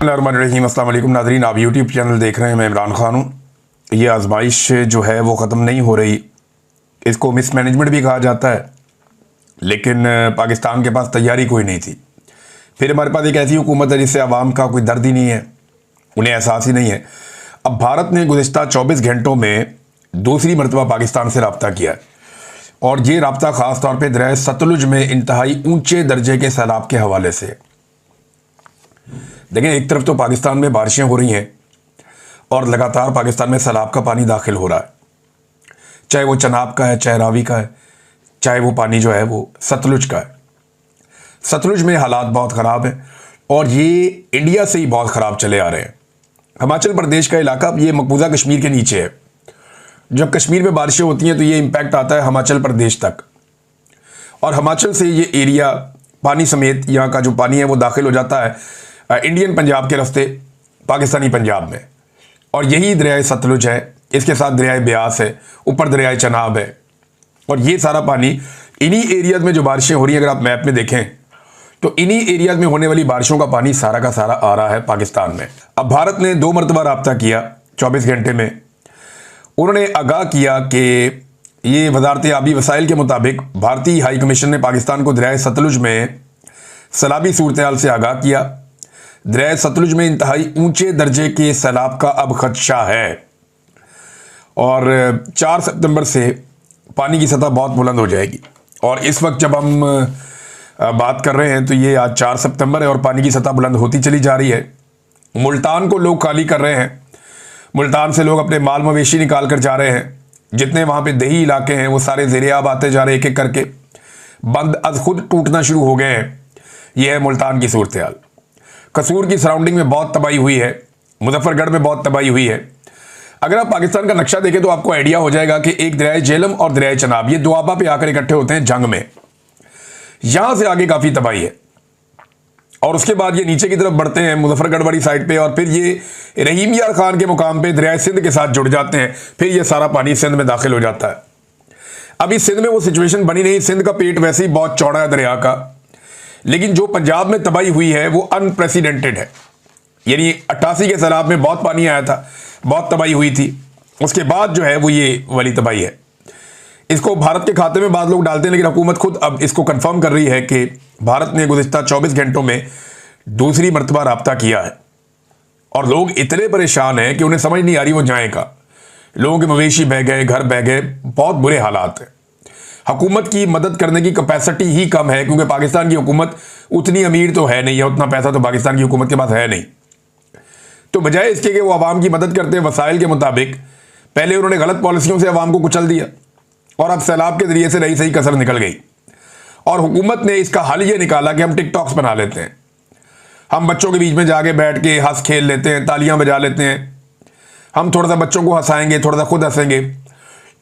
बिस्मिल्लाहिर्रहमानिर्रहीम। अस्सलाम वालेकुम नाज़रीन, आप यूट्यूब चैनल देख रहे हैं। मैं इमरान खान हूँ। ये आजमाइश जो है वो ख़त्म नहीं हो रही। इसको मिसमैनेजमेंट भी कहा जाता है, लेकिन पाकिस्तान के पास तैयारी कोई नहीं थी। फिर हमारे पास एक ऐसी हुकूमत है जिससे आवाम का कोई दर्द ही नहीं है, उन्हें एहसास ही नहीं है। अब भारत ने गुज़िश्ता 24 घंटों में दूसरी मरतबा पाकिस्तान से रब्ता किया है, और ये रब्ता ख़ास तौर पर दरिया सतलुज में इंतहाई ऊँचे दर्जे के सैलाब के हवाले से। देखें, एक तरफ तो पाकिस्तान में बारिशें हो रही हैं और लगातार पाकिस्तान में सैलाब का पानी दाखिल हो रहा है, चाहे वो चनाब का है, चाहे रावी का है, चाहे वो पानी जो है वो सतलुज का है। सतलुज में हालात बहुत ख़राब हैं और ये इंडिया से ही बहुत ख़राब चले आ रहे हैं। हिमाचल प्रदेश का इलाका ये मकबूजा कश्मीर के नीचे है। जब कश्मीर में बारिशें होती हैं तो ये इम्पैक्ट आता है हिमाचल प्रदेश तक, और हिमाचल से ये एरिया पानी समेत यहाँ का जो पानी है वो दाखिल हो जाता है इंडियन पंजाब के रास्ते पाकिस्तानी पंजाब में। और यही दरिया सतलुज है, इसके साथ दरिया ब्यास है, ऊपर दरिया चनाब है, और ये सारा पानी इन्हीं एरियाज में जो बारिशें हो रही हैं, अगर आप मैप में देखें तो इन्हीं एरियाज में होने वाली बारिशों का पानी सारा का सारा आ रहा है पाकिस्तान में। अब भारत ने 2 मरतबा रब्ता किया 24 घंटे में। उन्होंने आगाह किया कि ये वजारत आबी वसाइल के मुताबिक भारतीय हाई कमीशन ने पाकिस्तान को दरिया सतलुज में सैलाबी सूरत हाल से आगाह किया। दरिया सतलुज में इंतहाई ऊंचे दर्जे के सैलाब का अब खदशा है, और 4 सितंबर से पानी की सतह बहुत बुलंद हो जाएगी। और इस वक्त जब हम बात कर रहे हैं तो ये आज 4 सितंबर है और पानी की सतह बुलंद होती चली जा रही है। मुल्तान को लोग खाली कर रहे हैं, मुल्तान से लोग अपने माल मवेशी निकाल कर जा रहे हैं। जितने वहाँ पे दही इलाके हैं वो सारे ज़ेरे-आब आते जा रहे हैं, एक एक करके बंद अज खुद टूटना शुरू हो गए हैं। यह है मुल्तान की सूरत हाल। कसूर की सराउंडिंग में बहुत तबाही हुई है, मुजफ्फरगढ़ में बहुत तबाही हुई है। अगर आप पाकिस्तान का नक्शा देखें तो आपको आइडिया हो जाएगा कि एक दरिया झेलम और दरिया चनाब ये दोआबा पे आकर इकट्ठे होते हैं जंग में। यहां से आगे काफी तबाही है, और उसके बाद ये नीचे की तरफ बढ़ते हैं मुजफ्फरगढ़ वाली साइड पे, और फिर ये रहीम यार खान के मुकाम पे दरिया सिंध के साथ जुड़ जाते हैं। फिर ये सारा पानी सिंध में दाखिल हो जाता है। अभी सिंध में वो सिचुएशन बनी नहीं, सिंध का पेट वैसे ही बहुत चौड़ा है दरिया का, लेकिन जो पंजाब में तबाही हुई है वो अनप्रेसिडेंटेड है। यानी 88 के सैलाब में बहुत पानी आया था, बहुत तबाही हुई थी, उसके बाद जो है वो ये वाली तबाही है। इसको भारत के खाते में बाद लोग डालते हैं, लेकिन हुकूमत खुद अब इसको कंफर्म कर रही है कि भारत ने गुज़िश्ता 24 घंटों में दूसरी मरतबा रब्ता किया है। और लोग इतने परेशान हैं कि उन्हें समझ नहीं आ रही वो जाएं का। लोगों के मवेशी बह गए, घर बह गए, बहुत बुरे हालात हैं। हुकूमत की मदद करने की कैपेसिटी ही कम है, क्योंकि पाकिस्तान की हुकूमत उतनी अमीर तो है नहीं, या उतना पैसा तो पाकिस्तान की हुकूमत के पास है नहीं। तो बजाय इसके कि वो आवाम की मदद करते हैं वसाइल के मुताबिक, पहले उन्होंने गलत पॉलिसियों से आवाम को कुचल दिया, और अब सैलाब के जरिए से रही सही कसर निकल गई। और हुकूमत ने इसका हल ये निकाला कि हम टिकटॉक्स बना लेते हैं, हम बच्चों के बीच में जाके बैठ के हंस खेल लेते हैं, तालियां बजा लेते हैं, हम थोड़ा सा बच्चों को हंसाएंगे, थोड़ा सा खुद हंसेंगे,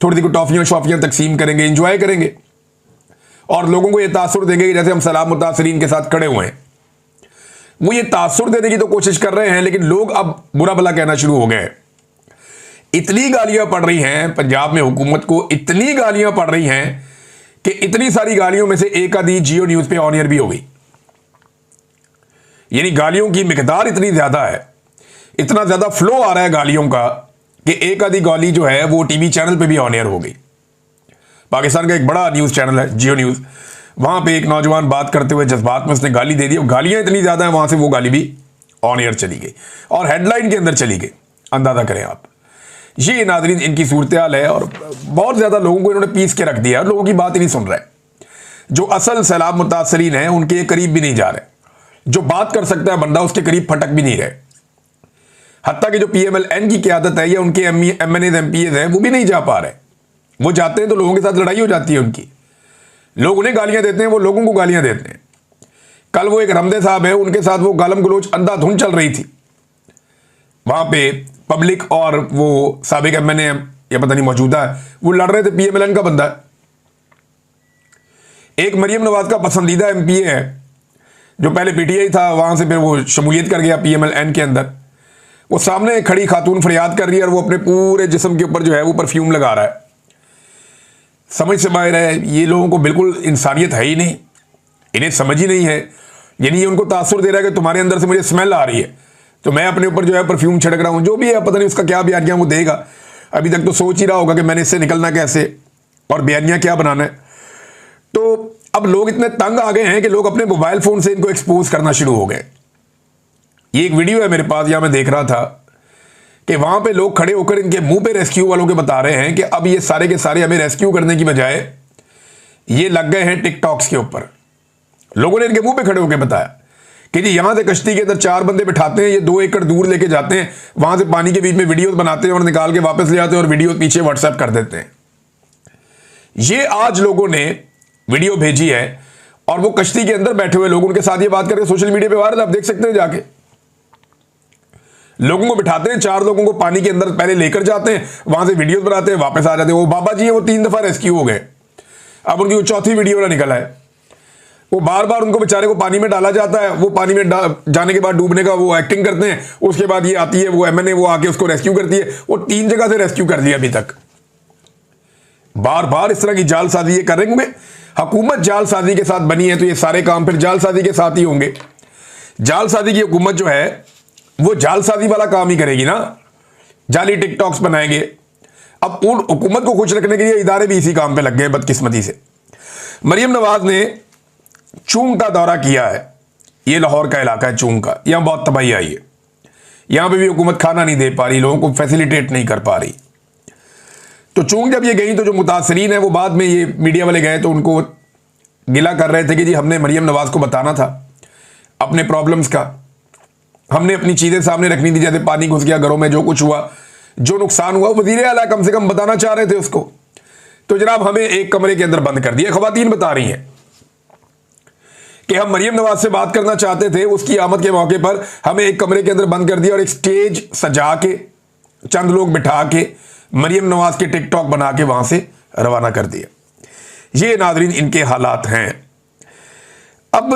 थोड़ी सी टॉफियाँ शॉफियाँ तकसीम करेंगे, इंजॉय करेंगे, और लोगों को ये तासुर देंगे कि जैसे हम सैलाब मुतासरीन के साथ खड़े हुए हैं। वो ये तासुर देने की तो कोशिश कर रहे हैं, लेकिन लोग अब बुरा भला कहना शुरू हो गए हैं। इतनी गालियां पड़ रही हैं पंजाब में हुकूमत को, इतनी गालियां पड़ रही हैं कि इतनी सारी गालियों में से एक आधी जियो न्यूज पे ऑन एयर भी हो गई। यानी गालियों की मिकदार इतनी ज्यादा है, इतना ज्यादा फ्लो आ रहा है गालियों का, कि एक आधी गाली जो है वो टीवी चैनल पे भी ऑन एयर हो गई। पाकिस्तान का एक बड़ा न्यूज चैनल है जियो न्यूज, वहां पे एक नौजवान बात करते हुए जज्बात में उसने गाली दे दी, और गालियां इतनी ज्यादा है वहां से वो गाली भी ऑन एयर चली गई और हेडलाइन के अंदर चली गई। अंदाजा करें आप। ये नाज़रीन इनकी सूरत हाल है, और बहुत ज्यादा लोगों को इन्होंने पीस के रख दिया, लोगों की बात ही नहीं सुन रहे। जो असल सैलाब मुतासरीन है उनके करीब भी नहीं जा रहे, जो बात कर सकता है बंदा उसके करीब फटक भी नहीं रहे। हत्ता कि जो PMLN की क़यादत है या उनके MNAs MPs हैं वो भी नहीं जा पा रहे। वो जाते हैं तो लोगों के साथ लड़ाई हो जाती है उनकी, लोग उन्हें गालियां देते हैं, वो लोगों को गालियां देते हैं। कल वो एक रमदे साहब है, उनके साथ वो गालम गलोच अंधाधुंध चल रही थी वहां पे, पब्लिक और वो साबिक MNA या पता नहीं मौजूदा है, वो लड़ रहे थे। PMLN का बंदा है, एक मरियम नवाज का पसंदीदा MPA है जो पहले PTI था, वहां से फिर वो शमूलियत कर गया PMLN के अंदर। वो सामने खड़ी खातून फरियाद कर रही है और वो अपने पूरे जिस्म के ऊपर जो है वो परफ्यूम लगा रहा है। समझ से बाहर है, ये लोगों को बिल्कुल इंसानियत है ही नहीं, इन्हें समझ ही नहीं है। यानी ये उनको तासुर दे रहा है कि तुम्हारे अंदर से मुझे स्मेल आ रही है, तो मैं अपने ऊपर जो है परफ्यूम छिड़क रहा हूं, जो भी है पता नहीं उसका क्या बयानिया वो देगा। अभी तक तो सोच ही रहा होगा कि मैंने इससे निकलना कैसे और बयानिया क्या बनाना है। तो अब लोग इतने तंग आ गए हैं कि लोग अपने मोबाइल फोन से इनको एक्सपोज करना शुरू हो गए। ये एक वीडियो है मेरे पास, यहां मैं देख रहा था कि वहां पे लोग खड़े होकर इनके मुंह पे रेस्क्यू वालों के बता रहे हैं कि अब ये सारे के सारे हमें रेस्क्यू करने की बजाय ये लग गए हैं टिकटॉक्स के ऊपर। लोगों ने इनके मुंह पे खड़े होकर बताया कि जी यहां से कश्ती के अंदर 4 बंदे बिठाते हैं, ये 2 एकड़ दूर लेके जाते हैं, वहां से पानी के बीच में वीडियो बनाते हैं और निकाल के वापस ले आते हैं और वीडियो पीछे व्हाट्सएप कर देते हैं। ये आज लोगों ने वीडियो भेजी है और वो कश्ती के अंदर बैठे हुए लोग उनके साथ ये बात करके सोशल मीडिया पे वायरल, आप देख सकते हैं जाके। लोगों को बिठाते हैं, 4 लोगों को पानी के अंदर पहले लेकर जाते हैं, वहां से वीडियोस बनाते हैं, वापस आ जाते हैं। वो बाबा जी है, वो 3 दफा रेस्क्यू हो गए, अब उनकी वो चौथी वीडियो ना निकला है। वो बार बार उनको बेचारे को पानी में डाला जाता है, वो पानी में जाने के बाद डूबने का वो एक्टिंग करते हैं, उसके बाद ये आती है वो एमएनए, वो आके उसको रेस्क्यू करती है। वो 3 जगह से रेस्क्यू कर लिया अभी तक। बार बार इस तरह की जालसाजी ये कर रहे हैं। हुकूमत जालसाजी के साथ बनी है तो ये सारे काम फिर जालसाजी के साथ ही होंगे। जालसाजी की हुकूमत जो है वो जालसाजी वाला काम ही करेगी ना, जाली टिकटॉक्स बनाएंगे। अब उन हुकूमत को खुश रखने के लिए इदारे भी इसी काम पे लग गए बदकिस्मती से। मरियम नवाज ने चूंग का दौरा किया है, ये लाहौर का इलाका है चूंग का, यहां बहुत तबाही आई है। यहां पे भी हुकूमत खाना नहीं दे पा रही, लोगों को फैसिलिटेट नहीं कर पा रही। तो चूंग जब ये गई तो जो मुतासरीन है वो बाद में ये मीडिया वाले गए तो उनको गिला कर रहे थे कि जी हमने मरियम नवाज को बताना था अपने प्रॉब्लम्स का, हमने अपनी चीजें सामने रखनी थी, जैसे पानी घुस गया घरों में, जो कुछ हुआ, जो नुकसान हुआ, वज़ीर आला कम से कम बताना चाह रहे थे उसको। तो जनाब हमें एक कमरे के अंदर बंद कर दिया। खवातीन बता रही हैं कि हम मरियम नवाज से बात करना चाहते थे, उसकी आमद के मौके पर हमें एक कमरे के अंदर बंद कर दिया और एक स्टेज सजा के चंद लोग बिठा के मरियम नवाज के टिकटॉक बना के वहां से रवाना कर दिया। ये नादरीन इनके हालात हैं। अब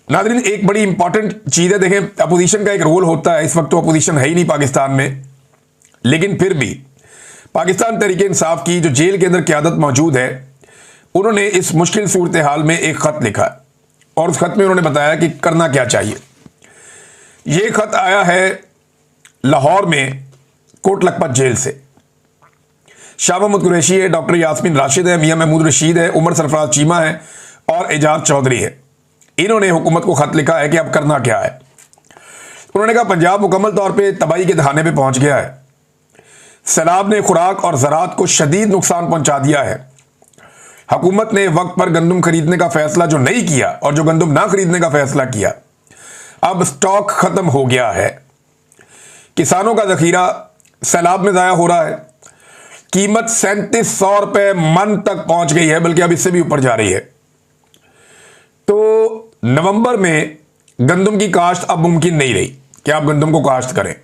नादरीन एक बड़ी इंपॉर्टेंट चीज है, देखें अपोजिशन का एक रोल होता है। इस वक्त तो अपोजिशन है ही नहीं पाकिस्तान में, लेकिन फिर भी पाकिस्तान तहरीक इंसाफ की जो जेल के अंदर क़यादत मौजूद है, उन्होंने इस मुश्किल सूरत हाल में एक खत लिखा और उस खत में उन्होंने बताया कि करना क्या चाहिए। यह खत आया है लाहौर में कोट लखपत जेल से। शाह महमूद कुरैशी है, डॉक्टर यास्मीन राशिद है, मियां महमूद रशीद है, उमर सरफराज चीमा है और एजाज चौधरी है। इन्होंने हुकूमत को खत लिखा है कि अब करना क्या है। उन्होंने कहा पंजाब मुकम्मल तौर पे तबाही के दहाने पे पहुंच गया है। सैलाब ने खुराक और ज़राअत को शदीद नुकसान पहुंचा दिया है। हुकूमत ने वक्त पर गंदम खरीदने का फैसला जो नहीं किया और जो गंदम ना खरीदने का फैसला किया, अब स्टॉक खत्म हो गया है। किसानों का जखीरा सैलाब में ज़ाया हो रहा है। कीमत 3700 रुपये मन तक पहुंच गई है, बल्कि अब इससे भी ऊपर जा रही है। तो नवंबर में गंदम की काश्त अब मुमकिन नहीं रही कि आप गंदम को काश्त करें।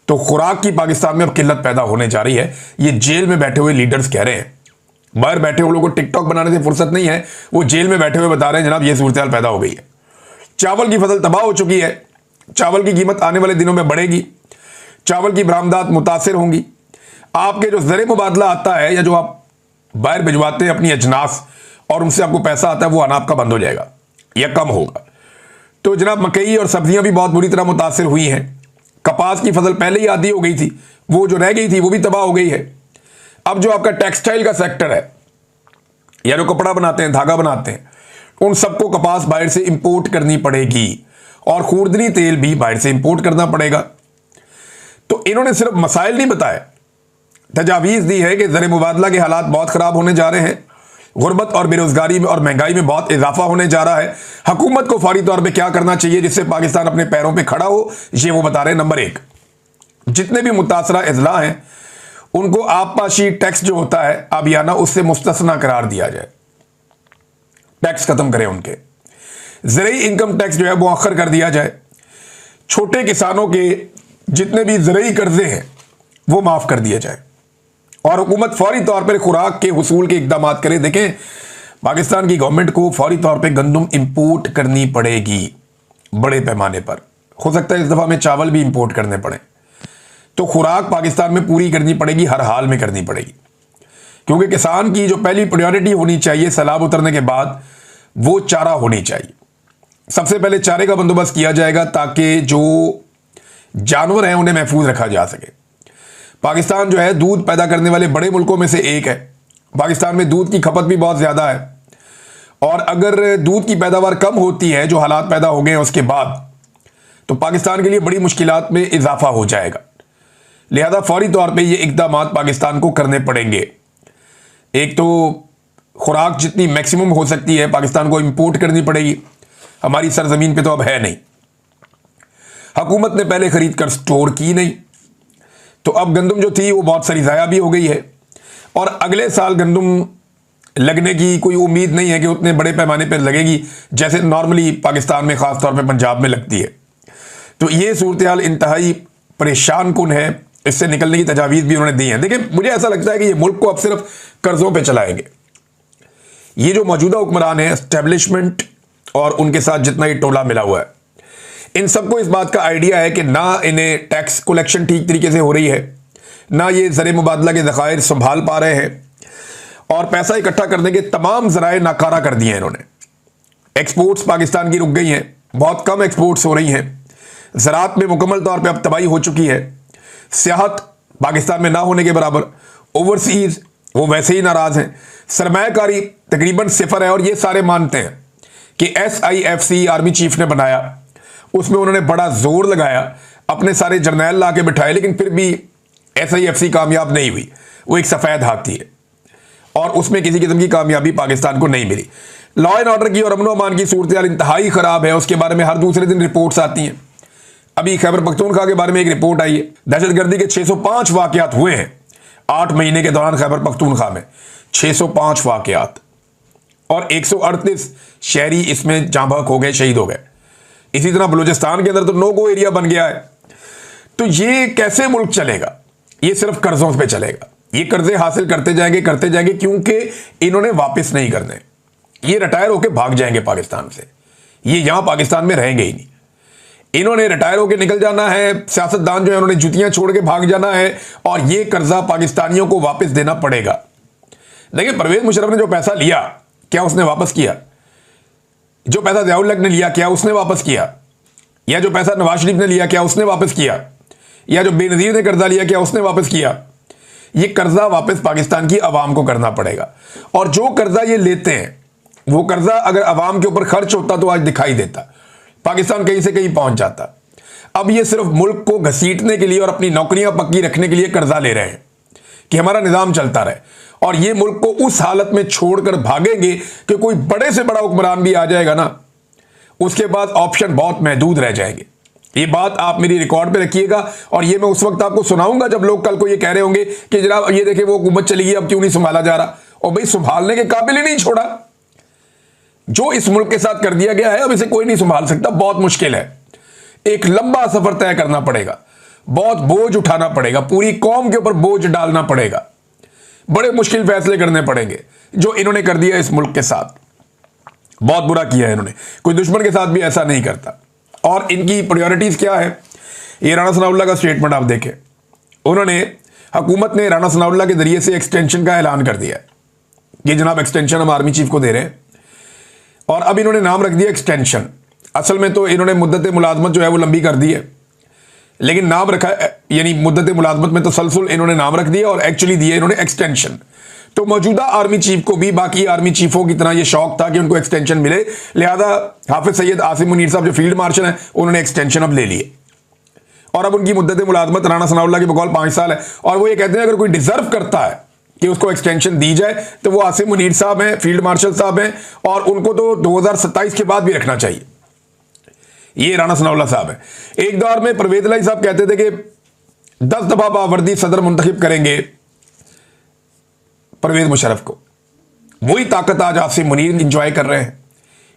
तो खुराक की पाकिस्तान में अब किल्लत पैदा होने जा रही है। ये जेल में बैठे हुए लीडर्स कह रहे हैं, बाहर बैठे हुए लोगों को टिकटॉक बनाने से फुर्सत नहीं है, वो जेल में बैठे हुए बता रहे हैं जनाब ये सूरत हाल पैदा हो गई है। चावल की फसल तबाह हो चुकी है, चावल की कीमत आने वाले दिनों में बढ़ेगी, चावल की बरामदात मुतासिर होंगी। आपके जो ज़र मुबादला आता है या जो आप बाहर भिजवाते हैं अपनी अजनास और उनसे आपको पैसा आता है, वो आना आपका बंद हो जाएगा या कम होगा। तो जनाब मकई और सब्जियां भी बहुत बुरी तरह मुतासिर हुई हैं। कपास की फसल पहले ही आधी हो गई थी, वो जो रह गई थी वो भी तबाह हो गई है। अब जो आपका टेक्सटाइल का सेक्टर है या जो कपड़ा बनाते हैं, धागा बनाते हैं, उन सबको कपास बाहर से इंपोर्ट करनी पड़ेगी और खूर्दनी तेल भी बाहर से इंपोर्ट करना पड़ेगा। तो इन्होंने सिर्फ मसाइल नहीं बताए, तजावीज़ दी है कि ज़र मुबादला के हालात बहुत ख़राब होने जा रहे हैं, गुर्बत और बेरोज़गारी में और महंगाई में बहुत इजाफा होने जा रहा है। हुकूमत को फौरी तौर पे क्या करना चाहिए जिससे पाकिस्तान अपने पैरों पे खड़ा हो, ये वो बता रहे हैं। नंबर 1, जितने भी मुतासरा अजला हैं उनको आबपाशी टैक्स जो होता है आबियाना, उससे मुस्तस्ना करार दिया जाए, टैक्स खत्म करें उनके। ज़रई इनकम टैक्स जो है वो मुअख्खर कर दिया जाए। छोटे किसानों के जितने भी ज़रई कर्जे हैं वो माफ़ कर दिया जाए और हुकूमत फौरी तौर पर खुराक के हुसूल के इकदाम करे। देखें पाकिस्तान की गवर्नमेंट को फौरी तौर पे गंदम इंपोर्ट करनी पड़ेगी बड़े पैमाने पर। हो सकता है इस दफ़ा में चावल भी इंपोर्ट करने पड़े। तो खुराक पाकिस्तान में पूरी करनी पड़ेगी, हर हाल में करनी पड़ेगी, क्योंकि किसान की जो पहली प्रायोरिटी होनी चाहिए सैलाब उतरने के बाद, वो चारा होनी चाहिए। सबसे पहले चारे का बंदोबस्त किया जाएगा ताकि जो जानवर हैं उन्हें महफूज रखा जा सके। पाकिस्तान जो है दूध पैदा करने वाले बड़े मुल्कों में से एक है। पाकिस्तान में दूध की खपत भी बहुत ज़्यादा है और अगर दूध की पैदावार कम होती है, जो हालात पैदा हो गए हैं उसके बाद, तो पाकिस्तान के लिए बड़ी मुश्किलात में इजाफा हो जाएगा। लिहाजा फौरी तौर पे ये इक़दाम पाकिस्तान को करने पड़ेंगे। एक तो खुराक जितनी मैक्सिमम हो सकती है पाकिस्तान को इंपोर्ट करनी पड़ेगी, हमारी सरजमीन पे तो अब है नहीं। हुकूमत ने पहले खरीद कर स्टोर की नहीं, तो अब गंदम जो थी वो बहुत सारी ज़ाया भी हो गई है और अगले साल गंदम लगने की कोई उम्मीद नहीं है कि उतने बड़े पैमाने पर लगेगी जैसे नॉर्मली पाकिस्तान में, ख़ास तौर पे पंजाब में लगती है। तो ये सूरत हाल इंतहाई परेशान कुन है। इससे निकलने की तजावीज़ भी उन्होंने दी हैं। देखिए, मुझे ऐसा लगता है कि ये मुल्क को अब सिर्फ कर्ज़ों पे चलाएंगे। ये जो मौजूदा हुक्मरान है, एस्टेब्लिशमेंट और उनके साथ जितना ये टोला मिला हुआ है, इन सबको इस बात का आइडिया है कि ना इन्हें टैक्स कलेक्शन ठीक तरीके से हो रही है, ना ये ज़र मुबादला के ज़खायर संभाल पा रहे हैं और पैसा इकट्ठा करने के तमाम ज़राए नाकारा कर दिए हैं इन्होंने। एक्सपोर्ट्स पाकिस्तान की रुक गई हैं, बहुत कम एक्सपोर्ट्स हो रही हैं। ज़राअत में मुकम्मल तौर पे अब तबाही हो चुकी है। सियाहत पाकिस्तान में ना होने के बराबर। ओवरसीज़ वो वैसे ही नाराज़ हैं। सरमायाकारी तकरीबन सिफर है और ये सारे मानते हैं कि SIFC आर्मी चीफ ने बनाया, उसमें उन्होंने बड़ा जोर लगाया, अपने सारे जर्नैल ला के बिठाए, लेकिन फिर भी SIFC कामयाब नहीं हुई। वो एक सफ़ेद हाथी है और उसमें किसी किस्म की कामयाबी पाकिस्तान को नहीं मिली। लॉ एंड ऑर्डर की और अमन अमान की सूरत हाल इंतहाई ख़राब है। उसके बारे में हर दूसरे दिन रिपोर्ट्स आती हैं। अभी खैबर पख्तूनख्वा के बारे में एक रिपोर्ट आई है, दहशतगर्दी के 605 वाक़यात हुए हैं 8 महीने के दौरान। खैबर पख्तूनख्वा में 605 वाक़यात और 138 शहरी इसमें जाँ बहक हो गए, शहीद हो गए। इसी तरह बलूचिस्तान के अंदर तो नो गो एरिया बन गया है। तो ये कैसे मुल्क चलेगा? ये सिर्फ कर्जों पे चलेगा। ये कर्जे हासिल करते जाएंगे क्योंकि इन्होंने वापस नहीं करने। ये रिटायर होकर भाग जाएंगे पाकिस्तान से, ये यहां पाकिस्तान में रहेंगे ही नहीं। इन्होंने रिटायर होकर निकल जाना है, सियासतदान जो है उन्होंने जुतियां छोड़ के भाग जाना है और ये कर्जा पाकिस्तानियों को वापस देना पड़ेगा। देखिए, परवेज मुशर्रफ ने जो पैसा लिया, क्या उसने वापस किया? जो पैसा ज़ियाउल हक ने लिया, क्या उसने वापस किया? या जो पैसा नवाज शरीफ ने लिया, क्या उसने वापस किया? या जो बेनज़ीर ने कर्जा लिया, क्या उसने वापस किया? ये कर्जा वापस पाकिस्तान की आवाम को करना पड़ेगा। और जो कर्जा ये लेते हैं, वो कर्जा अगर आवाम के ऊपर खर्च होता तो आज दिखाई देता, पाकिस्तान कहीं से कहीं पहुंच जाता। अब ये सिर्फ मुल्क को घसीटने के लिए और अपनी नौकरियां पक्की रखने के लिए कर्जा ले रहे हैं कि हमारा निजाम चलता रहे, और ये मुल्क को उस हालत में छोड़कर भागेंगे कि कोई बड़े से बड़ा हुक्मरान भी आ जाएगा ना, उसके बाद ऑप्शन बहुत महदूद रह जाएंगे। ये बात आप मेरी रिकॉर्ड पे रखिएगा और ये मैं उस वक्त आपको सुनाऊंगा जब लोग कल को ये कह रहे होंगे कि जनाब ये देखे वो हुकूमत चली गई, अब क्यों नहीं संभाला जा रहा। और भाई, संभालने के काबिल ही नहीं छोड़ा। जो इस मुल्क के साथ कर दिया गया है, अब इसे कोई नहीं संभाल सकता। बहुत मुश्किल है, एक लंबा सफर तय करना पड़ेगा, बहुत बोझ उठाना पड़ेगा, पूरी कौम के ऊपर बोझ डालना पड़ेगा, बड़े मुश्किल फैसले करने पड़ेंगे। जो इन्होंने कर दिया इस मुल्क के साथ, बहुत बुरा किया है इन्होंने। कोई दुश्मन के साथ भी ऐसा नहीं करता। और इनकी प्रायोरिटीज क्या है, ये राणा सनाउल्लाह का स्टेटमेंट आप देखें। उन्होंने, हुकूमत ने राणा सनाउल्लाह के जरिए से एक्सटेंशन का ऐलान कर दिया है कि जनाब एक्सटेंशन हम आर्मी चीफ को दे रहे हैं, और अब इन्होंने नाम रख दिया एक्सटेंशन। असल में तो इन्होंने मुद्दत मुलाजमत जो है वो लंबी कर दी है, लेकिन नाम रखा, यानी मुद्दत मुलाजमत में तसलसल इन्होंने नाम रख दिया और एक्चुअली दिया इन्होंने एक्सटेंशन। तो मौजूदा आर्मी चीफ को भी बाकी आर्मी चीफों की तरह ये शौक था कि उनको एक्सटेंशन मिले, लिहाजा हाफिज सैयद आसिम मुनीर साहब जो फील्ड मार्शल हैं उन्होंने एक्सटेंशन अब ले लिए, और अब उनकी मुद्दत मुलाजमत राणा सनाउल्लाह की बकौल 5 साल है। और वो ये कहते हैं अगर कोई डिजर्व करता है कि उसको एक्सटेंशन दी जाए तो वो आसिम मुनीर साहब हैं, फील्ड मार्शल साहब हैं, और उनको तो 2027 के बाद भी रखना चाहिए। ये राणा सनाउल्लाह साहब है। एक दौर में परवेज इलाही साहब कहते थे कि 10 दफा बावर्दी सदर मुंतखब करेंगे परवेज मुशर्रफ को। वही ताकत आज आसिम मुनीर इंजॉय कर रहे हैं,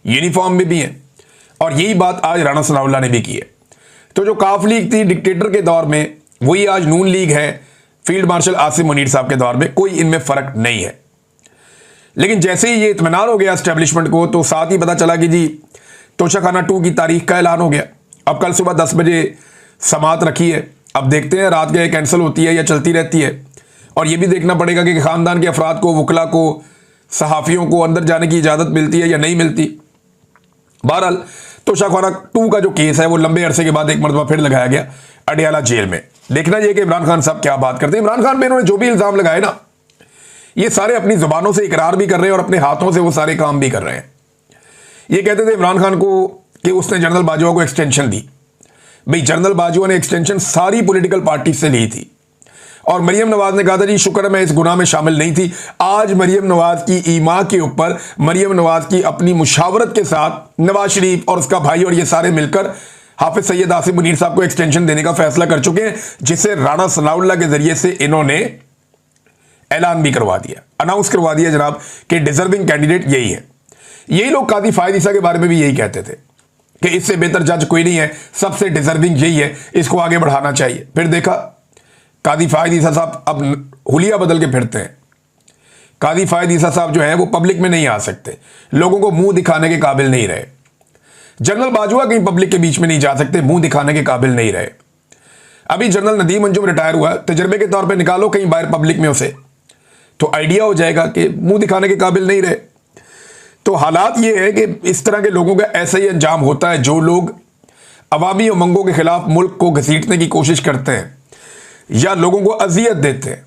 यूनिफॉर्म में भी हैं, और यही बात आज राणा सनाउल्लाह ने भी की है। तो जो काफ लीग थी डिक्टेटर के दौर में, वही आज नून लीग है फील्ड मार्शल आसिम मुनीर साहब के दौर में। कोई इनमें फर्क नहीं है। लेकिन जैसे ही ये इत्मीनान हो गया एस्टेब्लिशमेंट को, तो साथ ही पता चला कि जी तोशाखाना 2 की तारीख का ऐलान हो गया। अब कल सुबह 10 बजे समात रखी है। अब देखते हैं रात के कैंसिल होती है या चलती रहती है। और यह भी देखना पड़ेगा कि ख़ानदान के अफराद को, वकला को, सहाफ़ियों को अंदर जाने की इजाज़त मिलती है या नहीं मिलती। बहरहाल तोशाखाना 2 का जो केस है वो लंबे अरसे के बाद एक मरतबा फिर लगाया गया अडियाला जेल में। देखना ये कि इमरान खान साहब क्या बात करते हैं। इमरान खान पे इन्होंने जो भी इल्जाम लगाए ना, ये सारे अपनी जुबानों से इकरार भी कर रहे हैं और अपने हाथों से वो सारे काम भी कर रहे हैं। ये कहते थे इमरान खान को कि उसने जनरल बाजवा को एक्सटेंशन दी। भाई जनरल बाजवा ने एक्सटेंशन सारी पॉलिटिकल पार्टी से ली थी और मरियम नवाज ने कहा था जी शुक्र है मैं इस गुनाह में शामिल नहीं थी। आज मरियम नवाज की ईमा के ऊपर मरियम नवाज की अपनी मुशावरत के साथ नवाज शरीफ और उसका भाई और ये सारे मिलकर हाफिज सैयद आसिफ मुनीर साहब को एक्सटेंशन देने का फैसला कर चुके हैं, जिसे राणा सनाउल्लाह के जरिए से इन्होंने ऐलान भी करवा दिया, अनाउंस करवा दिया जनाब कि डिजर्विंग कैंडिडेट यही है। यही लोग कादी फायद ईसा के बारे में भी यही कहते थे कि इससे बेहतर जज कोई नहीं है, सबसे डिजर्विंग यही है, इसको आगे बढ़ाना चाहिए। फिर देखा कादी फायद ईसा साहब अब हुलिया बदल के फिरते हैं। कादी फायद ईसा साहब जो है वो पब्लिक में नहीं आ सकते, लोगों को मुंह दिखाने के काबिल नहीं रहे। जनरल बाजवा कहीं पब्लिक के बीच में नहीं जा सकते, मुंह दिखाने के काबिल नहीं रहे। अभी जनरल नदीम अंजुम रिटायर हुआ, तजर्बे के तौर पे निकालो कहीं बाहर पब्लिक में उसे, तो आइडिया हो जाएगा कि मुंह दिखाने के काबिल नहीं रहे। तो हालात ये है कि इस तरह के लोगों का ऐसा ही अंजाम होता है, जो लोग अवामी उमंगों के खिलाफ मुल्क को घसीटने की कोशिश करते हैं या लोगों को अजियत देते हैं,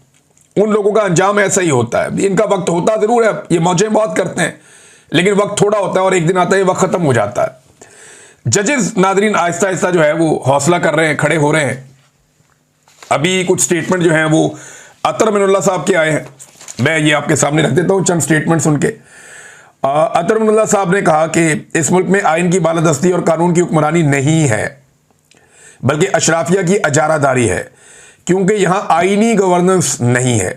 उन लोगों का अंजाम ऐसा ही होता है। इनका वक्त होता जरूर है, ये मौजें बहुत करते हैं, लेकिन वक्त थोड़ा होता है और एक दिन आता है वक्त खत्म हो जाता है। जजेस नादरीन आहिस्ता आहिस्ता जो है वो हौसला कर रहे हैं, खड़े हो रहे हैं। अभी कुछ स्टेटमेंट जो हैं वो अतर मिनुल्लाह साहब के आए हैं, मैं ये आपके सामने रख देता हूं चंद स्टेटमेंट्स उनके। अतर मिनुल्लाह साहब ने कहा कि इस मुल्क में आइन की बालादस्ती और कानून की हुक्मरानी नहीं है, बल्कि अशराफिया की अजारादारी है, क्योंकि यहां आईनी गवर्नेंस नहीं है।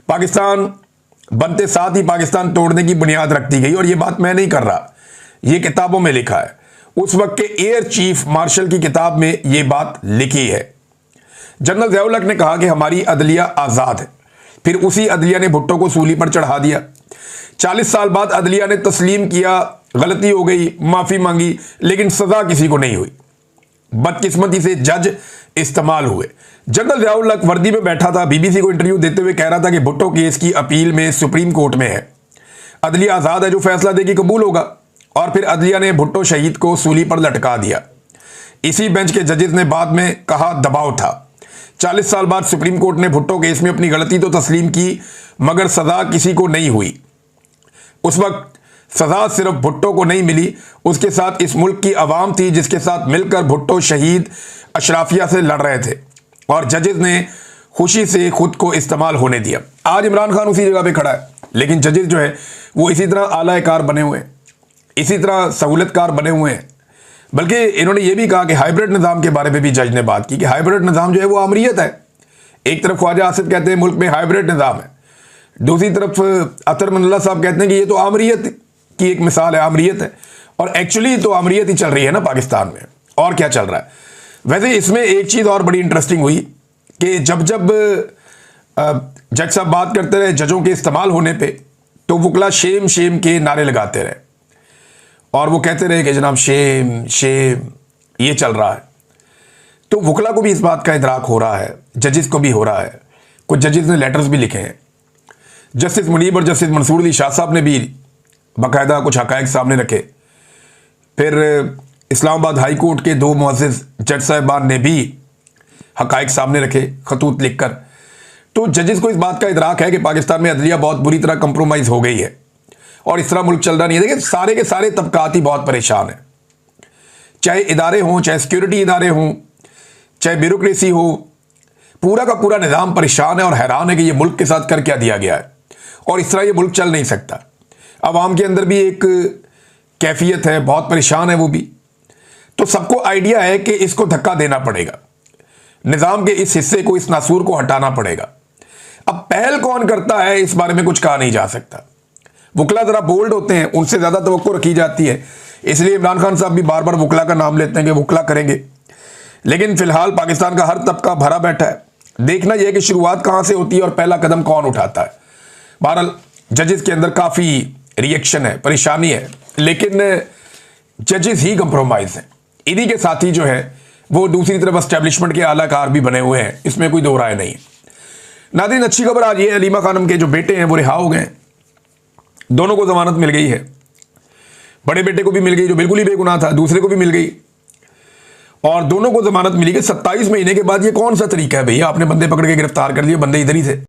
पाकिस्तान बनते साथ ही पाकिस्तान तोड़ने की बुनियाद रख दी गई, और ये बात मैं नहीं कर रहा, ये किताबों में लिखा है। उस वक्त के एयर चीफ मार्शल की किताब में ये बात लिखी है। जनरल ज़िया उल हक ने कहा कि हमारी अदलिया आज़ाद है, फिर उसी अदलिया ने भुट्टो को सूली पर चढ़ा दिया। 40 साल बाद अदलिया ने तस्लीम किया गलती हो गई, माफ़ी मांगी, लेकिन सज़ा किसी को नहीं हुई। बदकिस्मती से जज इस्तेमाल हुए। जनरल ज़िया उल हक वर्दी में बैठा था, बीबीसी को इंटरव्यू देते हुए कह रहा था कि भुट्टो केस की अपील में सुप्रीम कोर्ट में है, अदलिया आज़ाद है, जो फैसला देगी कबूल होगा। और फिर अदलिया ने भुट्टो शहीद को सूली पर लटका दिया। इसी बेंच के जजेस ने बाद में कहा दबाव था। 40 साल बाद सुप्रीम कोर्ट ने भुट्टो केस में अपनी गलती तो तस्लीम की, मगर सजा किसी को नहीं हुई। उस वक्त सजा सिर्फ भुट्टो को नहीं मिली, उसके साथ इस मुल्क की आवाम थी, जिसके साथ मिलकर भुट्टो शहीद अशराफिया से लड़ रहे थे, और जजेस ने खुशी से खुद को इस्तेमाल होने दिया। आज इमरान खान उसी जगह पे खड़ा है, लेकिन जजेस जो है वो इसी तरह आलाकार बने हुए हैं, इसी तरह सहूलतकार बने हुए हैं। बल्कि इन्होंने ये भी कहा कि हाइब्रिड निज़ाम के बारे में भी जज ने बात की कि हाइब्रिड निज़ाम जो है वो आमरीत है। एक तरफ ख्वाजा आसिफ कहते हैं मुल्क में हाइब्रिड निज़ाम है, दूसरी तरफ अतर मिनुल्लाह साहब कहते हैं कि ये तो आमरीत की एक मिसाल है, आमरीत है। और एक्चुअली तो आमरीत ही चल रही है ना पाकिस्तान में, और क्या चल रहा है। वैसे इसमें एक चीज़ और बड़ी इंटरेस्टिंग हुई कि जब जज साहब बात करते रहे जजों के इस्तेमाल होने पर, तो वकला शेम शेम के नारे लगाते रहे और वो कहते रहे कि जनाब शेम शेम ये चल रहा है। तो वकला को भी इस बात का इदराक हो रहा है, जजेस को भी हो रहा है। कुछ जजेस ने लेटर्स भी लिखे हैं। जस्टिस मुनीब और जस्टिस मंसूर अली शाह साहब ने भी बाकायदा कुछ हक़ाइक़ सामने रखे। फिर इस्लामाबाद हाई कोर्ट के 2 मुअज़्ज़िज़ जज साहिबान ने भी हक़ाइक़ सामने रखे खतूत लिखकर। तो जजेस को इस बात का इदराक है कि पाकिस्तान में अदलिया बहुत बुरी तरह कंप्रोमाइज़ हो गई है और इस तरह मुल्क चल रहा नहीं है। देखिए सारे के सारे तबकात ही बहुत परेशान हैं, चाहे इदारे हों, चाहे सिक्योरिटी इदारे हों, चाहे ब्यूरोक्रेसी हो, पूरा का पूरा निज़ाम परेशान है और हैरान है कि ये मुल्क के साथ कर क्या दिया गया है, और इस तरह ये मुल्क चल नहीं सकता। अवाम के अंदर भी एक कैफियत है, बहुत परेशान है वो भी। तो सबको आइडिया है कि इसको धक्का देना पड़ेगा, निज़ाम के इस हिस्से को, इस नासूर को हटाना पड़ेगा। अब पहल कौन करता है इस बारे में कुछ कहा नहीं जा सकता। वकला ज़रा बोल्ड होते हैं, उनसे ज़्यादा तवक्को रखी जाती है, इसलिए इमरान खान साहब भी बार बार वकला का नाम लेते हैं कि वकला करेंगे। लेकिन फिलहाल पाकिस्तान का हर तबका भरा बैठा है। देखना यह कि शुरुआत कहाँ से होती है और पहला कदम कौन उठाता है। बहरहाल जजेस के अंदर काफ़ी रिएक्शन है, परेशानी है, लेकिन जजेस ही कंप्रोमाइज़ हैं। इन्हीं के साथी जो है वो दूसरी तरफ एस्टेब्लिशमेंट के आलाकार भी बने हुए हैं, इसमें कोई दो राय नहीं है। नाज़रीन अच्छी खबर आज ये है, हलीमा खानम के जो बेटे हैं वो रिहा हो गए, दोनों को जमानत मिल गई है। बड़े बेटे को भी मिल गई जो बिल्कुल ही बेगुनाह था, दूसरे को भी मिल गई और दोनों को जमानत मिली गई 27 महीने के बाद। ये कौन सा तरीका है भैया? आपने बंदे पकड़ के गिरफ्तार कर लिए, बंदे इधर ही थे।